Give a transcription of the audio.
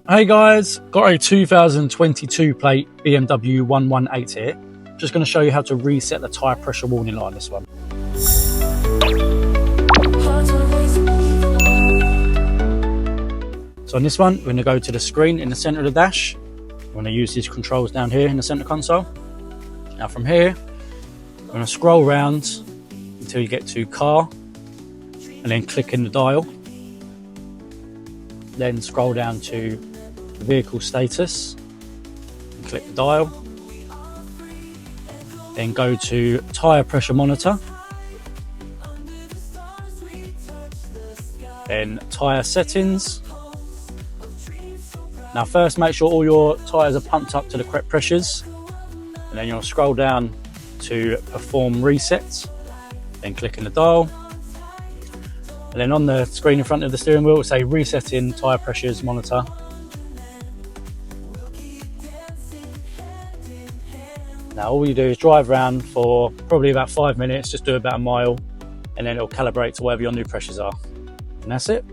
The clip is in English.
Hey guys, got a 2022 plate BMW 118 here. Just going to show you how to reset the tyre pressure warning light on this one. So on this one, we're going to go to the screen in the centre of the dash. We're going to use these controls down here in the centre console. Now from here, we're going to scroll around until you get to car and then click in the dial. Then scroll down to vehicle status and click the dial. Then go to tyre pressure monitor. Then tyre settings. Now first make sure all your tyres are pumped up to the correct pressures, and then you'll scroll down to perform resets, then click in the dial, and then on the screen in front of the steering wheel it will say resetting tyre pressures monitor. Now all you do is drive around for probably about 5 minutes, just do about a mile, and then it'll calibrate to wherever your new pressures are, and that's it.